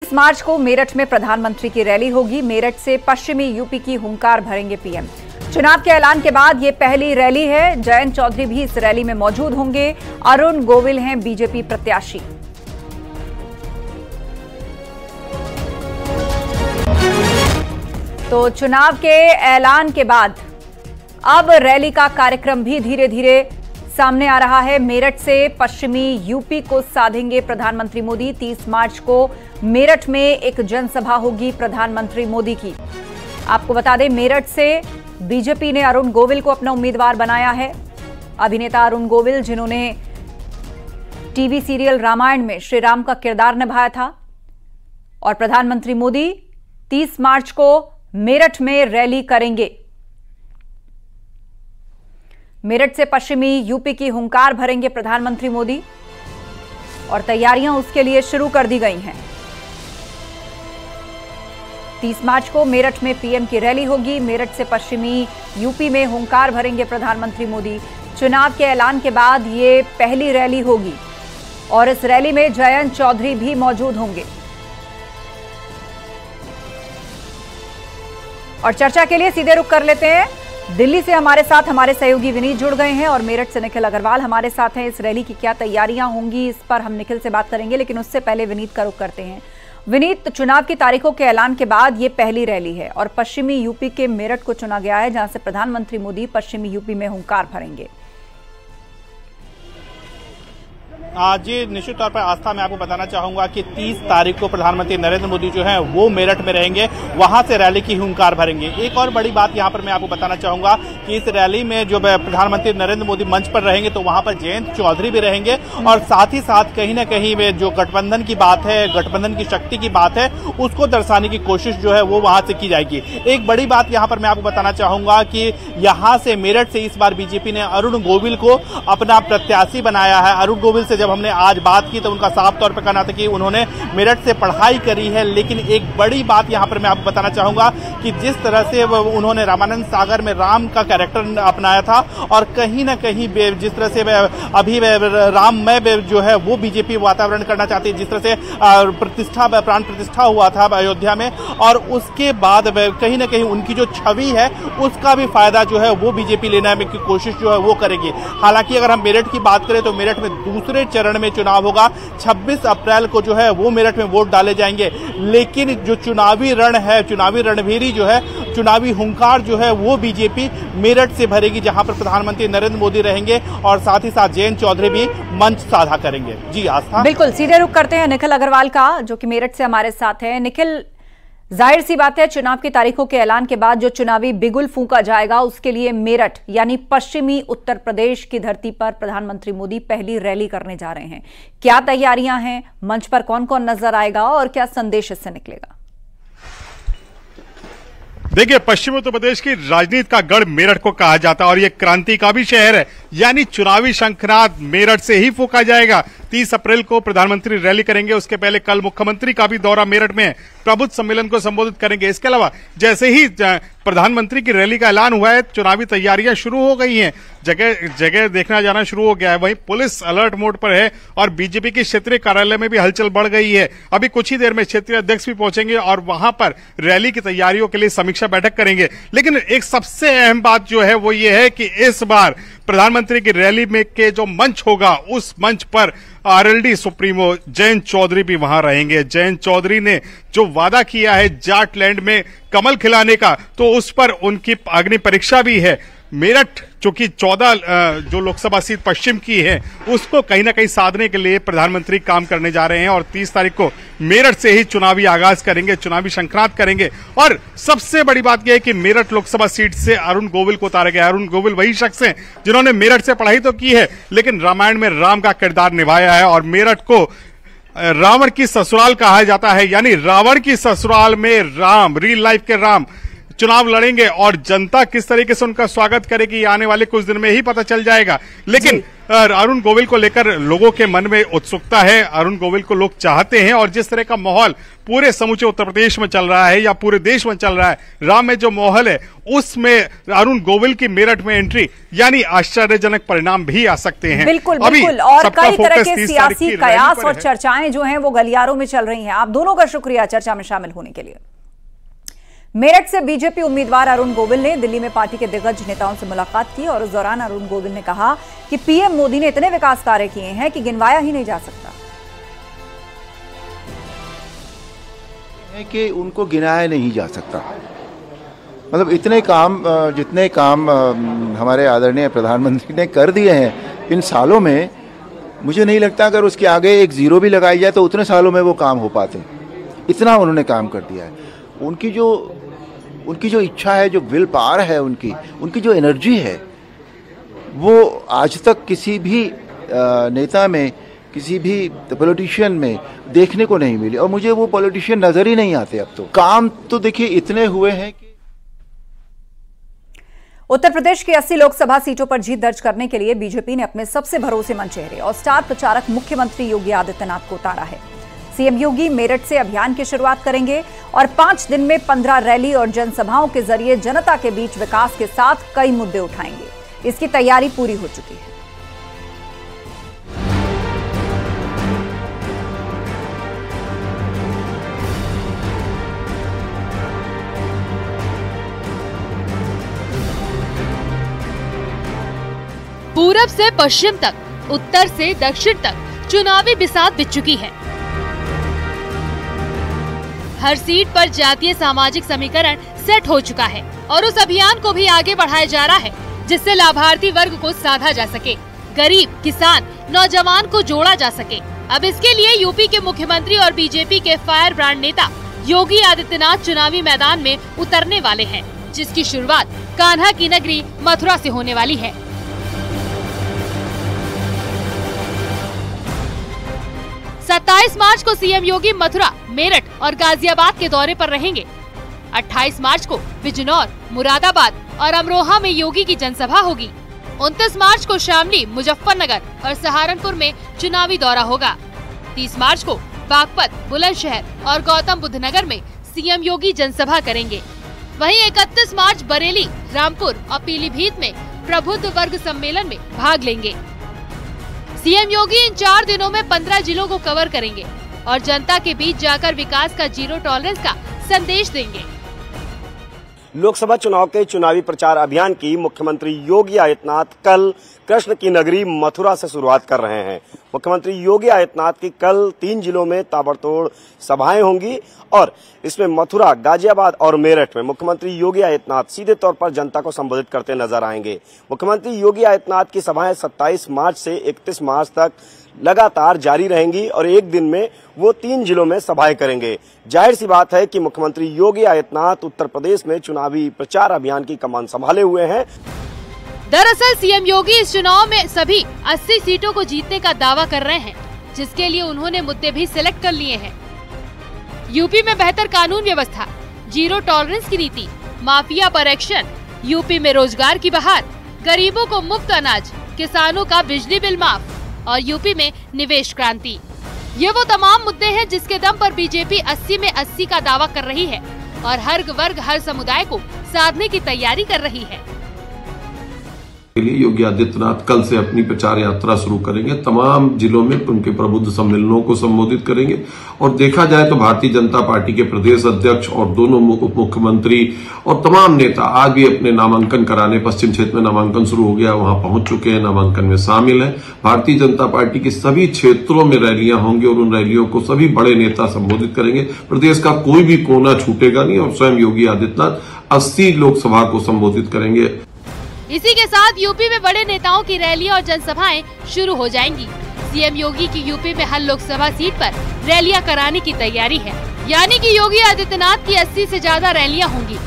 30 मार्च को मेरठ में प्रधानमंत्री की रैली होगी। मेरठ से पश्चिमी यूपी की हुंकार भरेंगे पीएम। चुनाव के ऐलान के बाद ये पहली रैली है। जयंत चौधरी भी इस रैली में मौजूद होंगे। अरुण गोविल हैं बीजेपी प्रत्याशी। तो चुनाव के ऐलान के बाद अब रैली का कार्यक्रम भी धीरे धीरे सामने आ रहा है। मेरठ से पश्चिमी यूपी को साधेंगे प्रधानमंत्री मोदी। 30 मार्च को मेरठ में एक जनसभा होगी प्रधानमंत्री मोदी की। आपको बता दें, मेरठ से बीजेपी ने अरुण गोविल को अपना उम्मीदवार बनाया है। अभिनेता अरुण गोविल, जिन्होंने टीवी सीरियल रामायण में श्री राम का किरदार निभाया था। और प्रधानमंत्री मोदी 30 मार्च को मेरठ में रैली करेंगे। मेरठ से पश्चिमी यूपी की हुंकार भरेंगे प्रधानमंत्री मोदी और तैयारियां उसके लिए शुरू कर दी गई हैं। 30 मार्च को मेरठ में पीएम की रैली होगी। मेरठ से पश्चिमी यूपी में हुंकार भरेंगे प्रधानमंत्री मोदी। चुनाव के ऐलान के बाद ये पहली रैली होगी और इस रैली में जयंत चौधरी भी मौजूद होंगे। और चर्चा के लिए सीधे रुख कर लेते हैं। दिल्ली से हमारे साथ हमारे सहयोगी विनीत जुड़ गए हैं और मेरठ से निखिल अग्रवाल हमारे साथ हैं। इस रैली की क्या तैयारियां होंगी, इस पर हम निखिल से बात करेंगे, लेकिन उससे पहले विनीत का रुख करते हैं। विनीत, चुनाव की तारीखों के ऐलान के बाद ये पहली रैली है और पश्चिमी यूपी के मेरठ को चुना गया है, जहां से प्रधानमंत्री मोदी पश्चिमी यूपी में हुंकार भरेंगे। जी निश्चित तौर पर आस्था, मैं आपको बताना चाहूंगा कि 30 तारीख को प्रधानमंत्री नरेंद्र मोदी जो हैं वो मेरठ में रहेंगे, वहां से रैली की हुंकार भरेंगे। एक और बड़ी बात यहां पर मैं आपको बताना चाहूंगा कि इस रैली में जो प्रधानमंत्री नरेंद्र मोदी मंच पर रहेंगे तो वहां पर जयंत चौधरी भी रहेंगे और साथ ही साथ कहीं ना कहीं वे जो गठबंधन की बात है, गठबंधन की शक्ति की बात है, उसको दर्शाने की कोशिश जो है वो वहां से की जाएगी। एक बड़ी बात यहां पर मैं आपको बताना चाहूंगा कि यहां से मेरठ से इस बार बीजेपी ने अरुण गोविल को अपना प्रत्याशी बनाया है। अरुण गोविल से जब हमने आज बात की तो उनका साफ तौर पर कहना था कि उन्होंने मेरठ से पढ़ाई करी है, लेकिन एक बड़ी बात यहां पर मैं आपको बताना चाहूंगा कि जिस तरह से उन्होंने रामानंद सागर में राम का कैरेक्टर अपनाया था और कहीं ना कहीं जिस तरह से अभी राममय जो है वो बीजेपी वातावरण करना चाहती है, जिस तरह से प्राण प्रतिष्ठा हुआ था अयोध्या में, और उसके बाद कहीं ना कहीं उनकी जो छवि है उसका भी फायदा जो है वो बीजेपी लेने की कोशिश जो है वो करेगी। हालांकि अगर हम मेरठ की बात करें तो मेरठ में दूसरे चरण में चुनाव होगा। 26 अप्रैल को जो है वो मेरठ में वोट डाले जाएंगे, लेकिन जो चुनावी रण है, चुनावी रणभेरी जो है, चुनावी हुंकार जो है वो बीजेपी मेरठ से भरेगी, जहां पर प्रधानमंत्री नरेंद्र मोदी रहेंगे और साथ ही साथ जयंत चौधरी भी मंच साझा करेंगे। जी आस्था, बिल्कुल सीधे रुख करते हैं निखिल अग्रवाल का, जो कि मेरठ से हमारे साथ हैं। निखिल, जाहिर सी बात है, चुनाव की तारीखों के ऐलान के बाद जो चुनावी बिगुल फूंका जाएगा उसके लिए मेरठ यानी पश्चिमी उत्तर प्रदेश की धरती पर प्रधानमंत्री मोदी पहली रैली करने जा रहे हैं। क्या तैयारियां हैं, मंच पर कौन कौन नजर आएगा और क्या संदेश इससे निकलेगा? देखिए, पश्चिमी उत्तर प्रदेश की राजनीति का गढ़ मेरठ को कहा जाता है और यह क्रांति का भी शहर है, यानी चुनावी शंखनाद मेरठ से ही फूंका जाएगा। 30 अप्रैल को प्रधानमंत्री रैली करेंगे, उसके पहले कल मुख्यमंत्री का भी दौरा मेरठ में, प्रबुद्ध सम्मेलन को संबोधित करेंगे। इसके अलावा जैसे ही प्रधानमंत्री की रैली का ऐलान हुआ है, चुनावी तैयारियां शुरू हो गई हैं, जगह जगह देखना जाना शुरू हो गया है। वहीं पुलिस अलर्ट मोड पर है और बीजेपी के क्षेत्रीय कार्यालय में भी हलचल बढ़ गई है। अभी कुछ ही देर में क्षेत्रीय अध्यक्ष भी पहुंचेंगे और वहां पर रैली की तैयारियों के लिए समीक्षा बैठक करेंगे। लेकिन एक सबसे अहम बात जो है वो ये है कि इस बार प्रधानमंत्री की रैली में के जो मंच होगा, उस मंच पर आरएलडी सुप्रीमो जयंत चौधरी भी वहां रहेंगे। जयंत चौधरी ने जो वादा किया है जाटलैंड में कमल खिलाने का, तो उस पर उनकी अग्नि परीक्षा भी है। मेरठ चूंकि 14 जो लोकसभा सीट पश्चिम की है, उसको कहीं ना कहीं साधने के लिए प्रधानमंत्री काम करने जा रहे हैं और 30 तारीख को मेरठ से ही चुनावी आगाज करेंगे, चुनावी शंखनाद करेंगे। और सबसे बड़ी बात यह है कि मेरठ लोकसभा सीट से अरुण गोविल को उतारा गया। अरुण गोविल वही शख्स हैं जिन्होंने मेरठ से पढ़ाई तो की है, लेकिन रामायण में राम का किरदार निभाया है और मेरठ को रावण की ससुराल कहा जाता है, यानी रावण की ससुराल में राम, रियल लाइफ के राम चुनाव लड़ेंगे और जनता किस तरीके से उनका स्वागत करेगी आने वाले कुछ दिन में ही पता चल जाएगा। लेकिन अरुण गोविल को लेकर लोगों के मन में उत्सुकता है, अरुण गोविल को लोग चाहते हैं और जिस तरह का माहौल पूरे समूचे उत्तर प्रदेश में चल रहा है या पूरे देश में चल रहा है, राम में जो माहौल है उसमें अरुण गोविल की मेरठ में एंट्री यानी आश्चर्यजनक परिणाम भी आ सकते हैं। बिल्कुल बिल्कुल। और कई तरह के सियासी कयास और चर्चाएं जो हैं वो गलियारों में चल रही हैं। आप दोनों का शुक्रिया चर्चा में शामिल होने के लिए। मेरठ से बीजेपी उम्मीदवार अरुण गोविल ने दिल्ली में पार्टी के दिग्गज नेताओं से मुलाकात की और उस दौरान अरुण गोविल ने कहा कि पीएम मोदी ने इतने विकास कार्य किए हैं कि गिनवाया ही नहीं जा सकता। कि उनको गिनाया नहीं जा सकता। मतलब इतने काम, जितने काम हमारे आदरणीय प्रधानमंत्री ने कर दिए हैं इन सालों में, मुझे नहीं लगता अगर उसके आगे एक जीरो भी लगाई जाए तो उतने सालों में वो काम हो पाते। इतना उन्होंने काम कर दिया है। उनकी जो इच्छा है, जो विल पावर है, उनकी जो एनर्जी है, वो आज तक किसी भी नेता में, किसी भी पॉलिटिशियन में देखने को नहीं मिली। और मुझे वो पॉलिटिशियन नजर ही नहीं आते। अब तो काम तो देखिए इतने हुए हैं कि उत्तर प्रदेश की 80 लोकसभा सीटों पर जीत दर्ज करने के लिए बीजेपी ने अपने सबसे भरोसेमंद चेहरे और स्टार प्रचारक मुख्यमंत्री योगी आदित्यनाथ को उतारा है। सीएम योगी मेरठ से अभियान की शुरुआत करेंगे और 5 दिन में 15 रैली और जनसभाओं के जरिए जनता के बीच विकास के साथ कई मुद्दे उठाएंगे। इसकी तैयारी पूरी हो चुकी है। पूरब से पश्चिम तक, उत्तर से दक्षिण तक चुनावी बिसात बिछ चुकी है। हर सीट पर जातीय सामाजिक समीकरण सेट हो चुका है और उस अभियान को भी आगे बढ़ाया जा रहा है जिससे लाभार्थी वर्ग को साधा जा सके, गरीब, किसान, नौजवान को जोड़ा जा सके। अब इसके लिए यूपी के मुख्यमंत्री और बीजेपी के फायर ब्रांड नेता योगी आदित्यनाथ चुनावी मैदान में उतरने वाले हैं, जिसकी शुरुआत कान्हा की नगरी मथुरा से होने वाली है। 27 मार्च को सीएम योगी मथुरा, मेरठ और गाजियाबाद के दौरे पर रहेंगे। 28 मार्च को बिजनौर, मुरादाबाद और अमरोहा में योगी की जनसभा होगी। 29 मार्च को शामली, मुजफ्फरनगर और सहारनपुर में चुनावी दौरा होगा। 30 मार्च को बागपत, बुलंदशहर और गौतम बुद्ध नगर में सीएम योगी जनसभा करेंगे। वहीं 31 मार्च बरेली, रामपुर और पीलीभीत में प्रबुद्ध वर्ग सम्मेलन में भाग लेंगे। सीएम योगी इन 4 दिनों में 15 जिलों को कवर करेंगे और जनता के बीच जाकर विकास का जीरो टॉलरेंस का संदेश देंगे। लोकसभा चुनाव के चुनावी प्रचार अभियान की मुख्यमंत्री योगी आदित्यनाथ कल कृष्ण की नगरी मथुरा से शुरुआत कर रहे हैं। मुख्यमंत्री योगी आदित्यनाथ की कल 3 जिलों में ताबड़तोड़ सभाएं होंगी और इसमें मथुरा, गाजियाबाद और मेरठ में मुख्यमंत्री योगी आदित्यनाथ सीधे तौर पर जनता को संबोधित करते नजर आएंगे। मुख्यमंत्री योगी आदित्यनाथ की सभाएं 27 मार्च से 31 मार्च तक लगातार जारी रहेंगी और एक दिन में वो 3 जिलों में सभाएं करेंगे। जाहिर सी बात है कि मुख्यमंत्री योगी आदित्यनाथ उत्तर प्रदेश में चुनावी प्रचार अभियान की कमान संभाले हुए हैं। दरअसल सीएम योगी इस चुनाव में सभी 80 सीटों को जीतने का दावा कर रहे हैं, जिसके लिए उन्होंने मुद्दे भी सिलेक्ट कर लिए हैं। यूपी में बेहतर कानून व्यवस्था, जीरो टॉलरेंस की नीति, माफिया पर एक्शन, यूपी में रोजगार की बहार, गरीबों को मुफ्त अनाज, किसानों का बिजली बिल माफ और यूपी में निवेश क्रांति। ये वो तमाम मुद्दे हैं जिसके दम पर बीजेपी 80 में 80 का दावा कर रही है और हर वर्ग, हर समुदाय को साधने की तैयारी कर रही है। योगी आदित्यनाथ कल से अपनी प्रचार यात्रा शुरू करेंगे। तमाम जिलों में उनके प्रबुद्ध सम्मेलनों को संबोधित करेंगे और देखा जाए तो भारतीय जनता पार्टी के प्रदेश अध्यक्ष और दोनों उप मुख्यमंत्री और तमाम नेता आज भी अपने नामांकन कराने, पश्चिम क्षेत्र में नामांकन शुरू हो गया, वहां पहुंच चुके हैं, नामांकन में शामिल है। भारतीय जनता पार्टी के सभी क्षेत्रों में रैलियां होंगी और उन रैलियों को सभी बड़े नेता संबोधित करेंगे। प्रदेश का कोई भी कोना छूटेगा नहीं और स्वयं योगी आदित्यनाथ 80 लोकसभा को संबोधित करेंगे। इसी के साथ यूपी में बड़े नेताओं की रैलियां और जनसभाएं शुरू हो जाएंगी। सीएम योगी की यूपी में हर लोकसभा सीट पर रैलियां कराने की तैयारी है, यानी कि योगी आदित्यनाथ की 80 से ज्यादा रैलियां होंगी।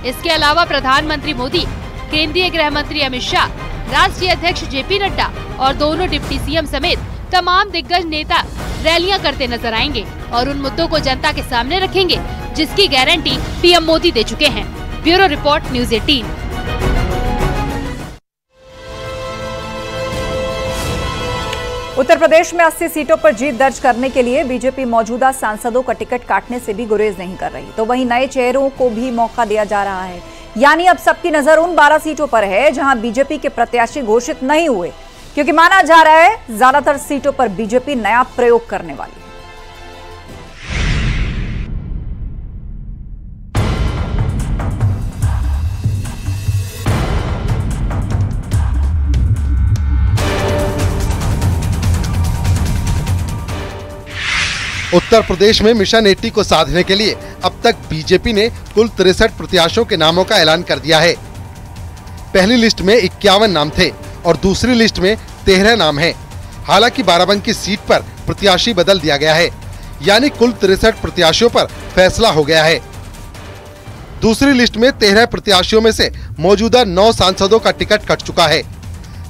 इसके अलावा प्रधानमंत्री मोदी, केंद्रीय गृह मंत्री अमित शाह, राष्ट्रीय अध्यक्ष जेपी नड्डा और दोनों डिप्टी सीएम समेत तमाम दिग्गज नेता रैलियां करते नजर आएंगे और उन मुद्दों को जनता के सामने रखेंगे जिसकी गारंटी पीएम मोदी दे चुके हैं। Bureau report news 18। Uttar Pradesh में 80 सीटों पर जीत दर्ज करने के लिए बीजेपी मौजूदा सांसदों का टिकट काटने से भी गुरेज नहीं कर रही, तो वहीं नए चेहरों को भी मौका दिया जा रहा है। यानी अब सबकी नजर उन 12 सीटों पर है जहां बीजेपी के प्रत्याशी घोषित नहीं हुए, क्योंकि माना जा रहा है ज्यादातर सीटों पर बीजेपी नया प्रयोग करने वाली है। उत्तर प्रदेश में मिशन 80 को साधने के लिए अब तक बीजेपी ने कुल 63 प्रत्याशियों के नामों का ऐलान कर दिया है। पहली लिस्ट में 51 नाम थे और दूसरी लिस्ट में 13 नाम हैं। हालांकि बाराबंकी सीट पर प्रत्याशी बदल दिया गया है, यानी कुल 63 प्रत्याशियों पर फैसला हो गया है। दूसरी लिस्ट में 13 प्रत्याशियों में से मौजूदा 9 सांसदों का टिकट कट चुका है।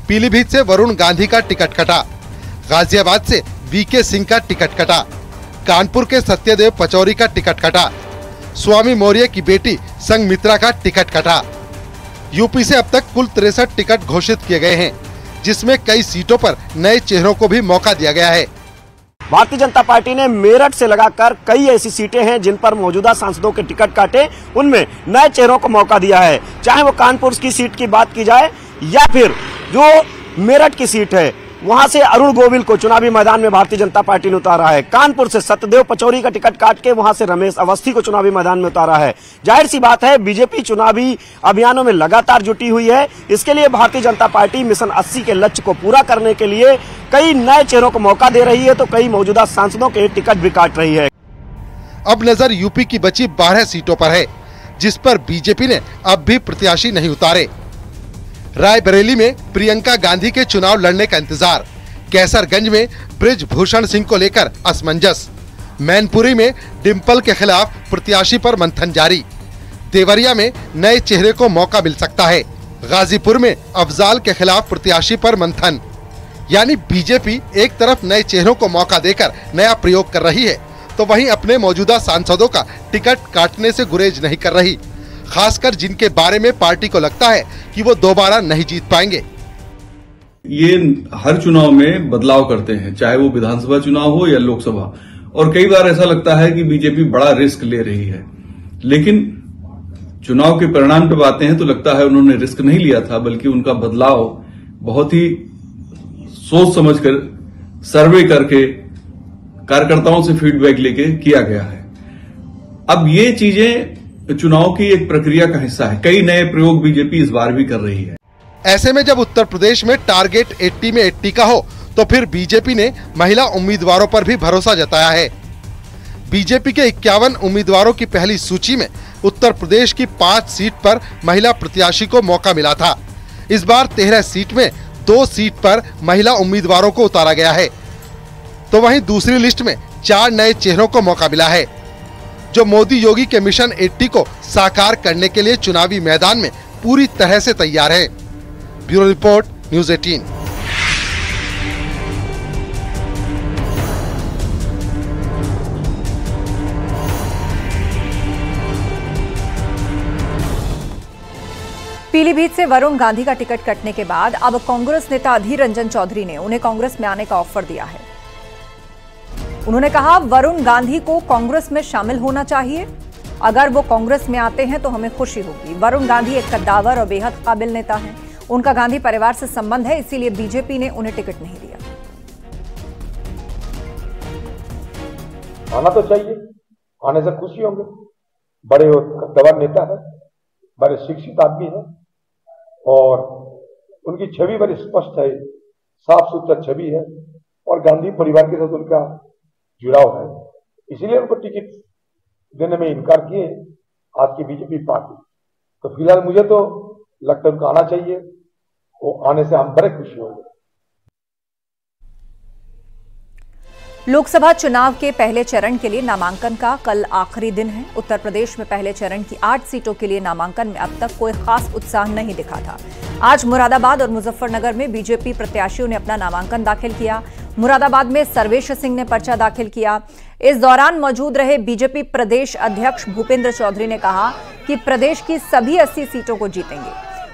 पीलीभीत से वरुण गांधी का टिकट कटा, गाजियाबाद से वीके सिंह का टिकट कटा, कानपुर के सत्यदेव पचौरी का टिकट कटा, स्वामी मौर्य की बेटी संघमित्रा का टिकट कटा। यूपी से अब तक कुल 63 टिकट घोषित किए गए हैं, जिसमें कई सीटों पर नए चेहरों को भी मौका दिया गया है। भारतीय जनता पार्टी ने मेरठ से लगाकर कई ऐसी सीटें हैं जिन पर मौजूदा सांसदों के टिकट काटे, उनमें नए चेहरों को मौका दिया है। चाहे वो कानपुर की सीट की बात की जाए या फिर जो मेरठ की सीट है, वहां से अरुण गोविल को चुनावी मैदान में भारतीय जनता पार्टी ने उतारा है। कानपुर से सत्यदेव पचौरी का टिकट काट के वहां से रमेश अवस्थी को चुनावी मैदान में उतारा है। जाहिर सी बात है, बीजेपी चुनावी अभियानों में लगातार जुटी हुई है। इसके लिए भारतीय जनता पार्टी मिशन 80 के लक्ष्य को पूरा करने के लिए कई नए चेहरों को मौका दे रही है, तो कई मौजूदा सांसदों के टिकट भी काट रही है। अब नजर यूपी की बची 12 सीटों पर है, जिस पर बीजेपी ने अब भी प्रत्याशी नहीं उतारे। रायबरेली में प्रियंका गांधी के चुनाव लड़ने का इंतजार, कैसरगंज में ब्रिजभूषण सिंह को लेकर असमंजस, मैनपुरी में डिम्पल के खिलाफ प्रत्याशी पर मंथन जारी, देवरिया में नए चेहरे को मौका मिल सकता है, गाजीपुर में अफजाल के खिलाफ प्रत्याशी पर मंथन। यानी बीजेपी एक तरफ नए चेहरों को मौका देकर नया प्रयोग कर रही है, तो वहीं अपने मौजूदा सांसदों का टिकट काटने से गुरेज नहीं कर रही, खासकर जिनके बारे में पार्टी को लगता है कि वो दोबारा नहीं जीत पाएंगे। ये हर चुनाव में बदलाव करते हैं, चाहे वो विधानसभा चुनाव हो या लोकसभा, और कई बार ऐसा लगता है कि बीजेपी बड़ा रिस्क ले रही है, लेकिन चुनाव के परिणाम पे आते हैं तो लगता है उन्होंने रिस्क नहीं लिया था, बल्कि उनका बदलाव बहुत ही सोच समझकर सर्वे करके कार्यकर्ताओं से फीडबैक लेके किया गया है। अब ये चीजें चुनाव की एक प्रक्रिया का हिस्सा है। कई नए प्रयोग बीजेपी इस बार भी कर रही है। ऐसे में जब उत्तर प्रदेश में टारगेट 80 में 80 का हो, तो फिर बीजेपी ने महिला उम्मीदवारों पर भी भरोसा जताया है। बीजेपी के 51 उम्मीदवारों की पहली सूची में उत्तर प्रदेश की 5 सीट पर महिला प्रत्याशी को मौका मिला था। इस बार 13 सीट में 2 सीट पर महिला उम्मीदवारों को उतारा गया है, तो वहीं दूसरी लिस्ट में 4 नए चेहरों को मौका मिला है, जो मोदी योगी के मिशन 80 को साकार करने के लिए चुनावी मैदान में पूरी तरह से तैयार है। Bureau report news 18। पीलीभीत से वरुण गांधी का टिकट कटने के बाद अब कांग्रेस नेता अधीर रंजन चौधरी ने उन्हें कांग्रेस में आने का ऑफर दिया है। उन्होंने कहा, वरुण गांधी को कांग्रेस में शामिल होना चाहिए। अगर वो कांग्रेस में आते हैं तो हमें खुशी होगी। वरुण गांधी एक कद्दावर और बेहद काबिल नेता है। उनका गांधी परिवार से संबंध है, इसीलिए बीजेपी ने उन्हें टिकट नहीं दिया। आना तो चाहिए, आने से खुशी होंगे। बड़े कद्दावर नेता है, बड़े शिक्षित आदमी है और उनकी छवि बड़ी स्पष्ट है, साफ सुथरा छवि है और गांधी परिवार के साथ उनका जुड़ाव है, इसीलिए उनको टिकट देने में इनकार किए आज की बीजेपी पार्टी। तो फिलहाल मुझे तो लगता है उनको आना चाहिए, वो आने से हम बड़े खुशी होंगे। लोकसभा चुनाव के पहले चरण के लिए नामांकन का कल आखिरी दिन है। उत्तर प्रदेश में पहले चरण की 8 सीटों के लिए नामांकन में अब तक कोई खास उत्साह नहीं दिखा था। आज मुरादाबाद और मुजफ्फरनगर में बीजेपी प्रत्याशियों ने अपना नामांकन दाखिल किया। मुरादाबाद में सर्वेश सिंह ने पर्चा दाखिल किया। इस दौरान मौजूद रहे बीजेपी प्रदेश अध्यक्ष भूपेंद्र चौधरी ने कहा कि प्रदेश की सभी 80 सीटों को जीतेंगे।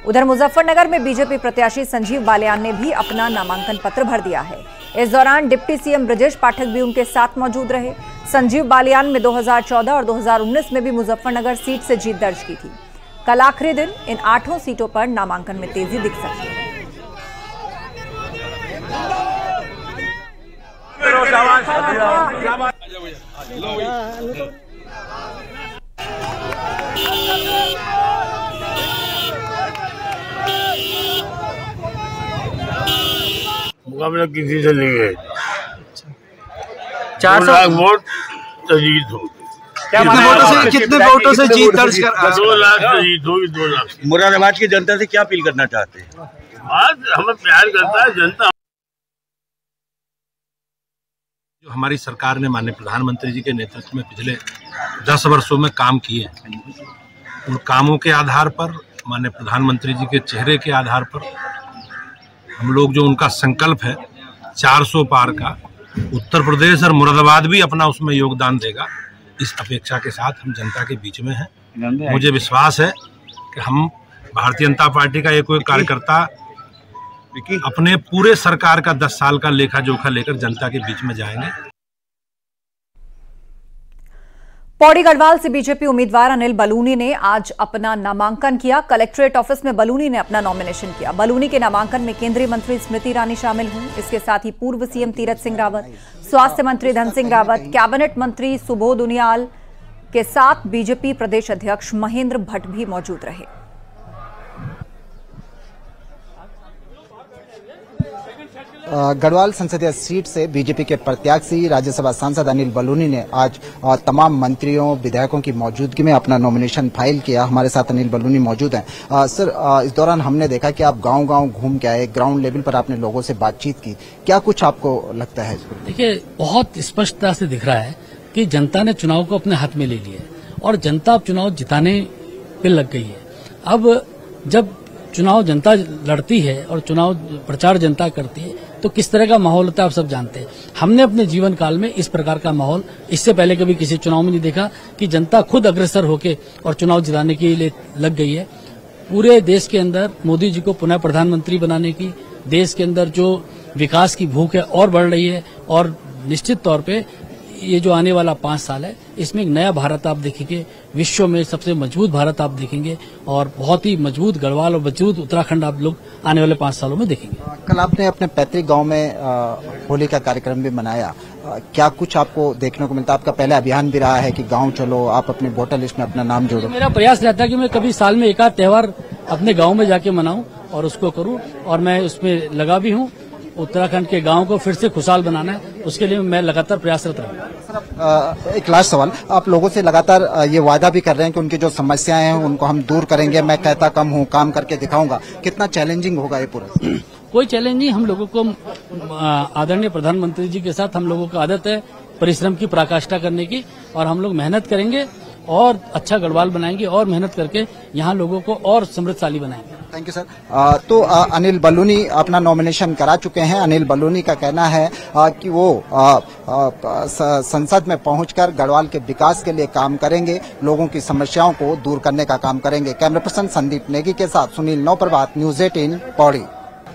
उधर मुजफ्फरनगर में बीजेपी प्रत्याशी संजीव बालियान ने भी अपना नामांकन पत्र भर दिया है। इस दौरान डिप्टी सीएम ब्रजेश पाठक भी उनके साथ मौजूद रहे। संजीव बालियान में 2014 और 2019 में भी मुजफ्फरनगर सीट से जीत दर्ज की थी। कल आखिरी दिन इन 8 सीटों पर नामांकन में तेजी दिख सकती है। मुकाबला किसी से नहीं है। 400 लाख वोट तो जीत होगी। कितने वोटों से जीत दर्ज कर 2 लाख से जीत होगी। 2 लाख। मुरादाबाद की जनता से क्या अपील करना चाहते हैं? आज हमें प्यार करता है जनता। जो हमारी सरकार ने माननीय प्रधानमंत्री जी के नेतृत्व में पिछले 10 वर्षों में काम किए, उन कामों के आधार पर, माननीय प्रधानमंत्री जी के चेहरे के आधार पर हम लोग जो उनका संकल्प है 400 पार का, उत्तर प्रदेश और मुरादाबाद भी अपना उसमें योगदान देगा, इस अपेक्षा के साथ हम जनता के बीच में हैं। मुझे विश्वास है कि हम भारतीय जनता पार्टी का एक कार्यकर्ता अपने पूरे सरकार का 10 साल का लेखा जोखा लेकर जनता के बीच में जाएंगे। पौड़ी गढ़वाल से बीजेपी उम्मीदवार अनिल बलूनी ने आज अपना नामांकन किया। कलेक्ट्रेट ऑफिस में बलूनी ने अपना नॉमिनेशन किया। बलूनी के नामांकन में केंद्रीय मंत्री स्मृति ईरानी शामिल हुई। इसके साथ ही पूर्व सीएम तीरथ सिंह रावत, स्वास्थ्य मंत्री धन सिंह रावत, कैबिनेट मंत्री सुबोध उनियाल के साथ बीजेपी प्रदेश अध्यक्ष महेंद्र भट्ट भी मौजूद रहे। गढ़वाल संसदीय सीट से बीजेपी के प्रत्याशी राज्यसभा सांसद अनिल बलूनी ने आज तमाम मंत्रियों विधायकों की मौजूदगी में अपना नॉमिनेशन फाइल किया। हमारे साथ अनिल बलूनी मौजूद हैं। सर, इस दौरान हमने देखा कि आप गांव-गांव घूम के आए, ग्राउंड लेवल पर आपने लोगों से बातचीत की, क्या कुछ आपको लगता है? देखिए, बहुत स्पष्टता से दिख रहा है कि जनता ने चुनाव को अपने हाथ में ले लिया और जनता अब चुनाव जिताने पे लग गई है। अब जब चुनाव जनता लड़ती है और चुनाव प्रचार जनता करती है तो किस तरह का माहौल होता है आप सब जानते हैं। हमने अपने जीवन काल में इस प्रकार का माहौल इससे पहले कभी किसी चुनाव में नहीं देखा कि जनता खुद अग्रसर होके और चुनाव जिताने के लिए लग गई है। पूरे देश के अंदर मोदी जी को पुनः प्रधानमंत्री बनाने की, देश के अंदर जो विकास की भूख है और बढ़ रही है और निश्चित तौर पे ये जो आने वाला 5 साल है इसमें एक नया भारत आप देखेंगे, विश्व में सबसे मजबूत भारत आप देखेंगे और बहुत ही मजबूत गढ़वाल और मजबूत उत्तराखंड आप लोग आने वाले 5 सालों में देखेंगे। कल आपने अपने पैतृक गांव में होली का कार्यक्रम भी मनाया, क्या कुछ आपको देखने को मिलता? आपका पहला अभियान भी रहा है कि गांव चलो, आप अपने वोटर लिस्ट में अपना नाम जोड़ो। मेरा प्रयास रहता है कि मैं कभी साल में एक आध त्योहार अपने गाँव में जाके मनाऊं और उसको करूं और मैं उसमें लगा भी हूं। उत्तराखंड के गांव को फिर से खुशहाल बनाना है, उसके लिए मैं लगातार प्रयासरत रहूंगा। एक लास्ट सवाल, आप लोगों से लगातार ये वादा भी कर रहे हैं कि उनकी जो समस्याएं हैं उनको हम दूर करेंगे, मैं कहता कम हूं, काम करके दिखाऊंगा, कितना चैलेंजिंग होगा ये पूरा? कोई चैलेंज नहीं। हम लोगों को आदरणीय प्रधानमंत्री जी के साथ हम लोगों को आदत है परिश्रम की पराकाष्ठा करने की और हम लोग मेहनत करेंगे और अच्छा गढ़वाल बनाएंगे और मेहनत करके यहाँ लोगों को और समृद्धशाली बनाएंगे। Thank you sir. तो अनिल बलूनी अपना नॉमिनेशन करा चुके हैं। अनिल बलूनी का कहना है कि वो संसद में पहुंचकर गढ़वाल के विकास के लिए काम करेंगे, लोगों की समस्याओं को दूर करने का काम करेंगे। कैमरा पर्सन संदीप नेगी के साथ सुनील नौप्रभात, न्यूज 18 पौड़ी।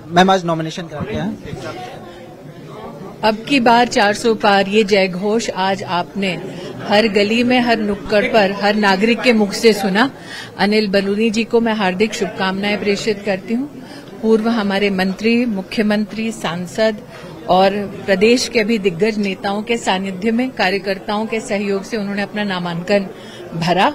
मैम, आज नॉमिनेशन कराते हैं। अब की बार 400 पार ये जय घोष आज आपने हर गली में, हर नुक्कड़ पर, हर नागरिक के मुख से सुना। अनिल बलूनी जी को मैं हार्दिक शुभकामनाएं प्रेषित करती हूं। पूर्व हमारे मंत्री, मुख्यमंत्री, सांसद और प्रदेश के भी दिग्गज नेताओं के सानिध्य में, कार्यकर्ताओं के सहयोग से उन्होंने अपना नामांकन भरा।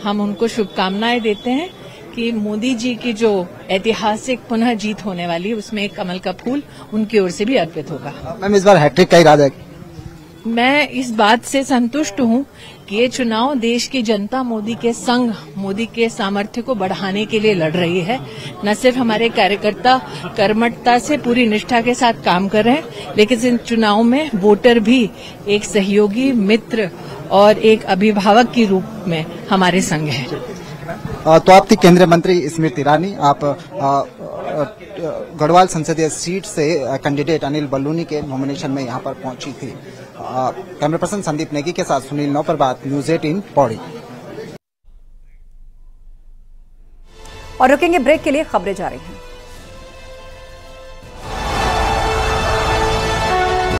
हम उनको शुभकामनाएं देते हैं कि मोदी जी की जो ऐतिहासिक पुनः जीत होने वाली है उसमें एक कमल का फूल उनकी ओर से भी अर्पित होगा। मैम, इस बार हैट्रिक का इरादा है? मैं इस बात से संतुष्ट हूं कि ये चुनाव देश की जनता मोदी के संग, मोदी के सामर्थ्य को बढ़ाने के लिए लड़ रही है। न सिर्फ हमारे कार्यकर्ता कर्मठता से पूरी निष्ठा के साथ काम कर रहे हैं, लेकिन इन चुनाव में वोटर भी एक सहयोगी, मित्र और एक अभिभावक के रूप में हमारे संग है। तो आप थी केंद्रीय मंत्री स्मृति ईरानी, आप गढ़वाल संसदीय सीट से कैंडिडेट अनिल बलूनी के नॉमिनेशन में यहां पर पहुंची थी। कैमरा पर्सन संदीप नेगी के साथ सुनील नौ पर बात, न्यूज 18 पौड़ी। और रुकेंगे ब्रेक के लिए, खबरें जा रही हैं।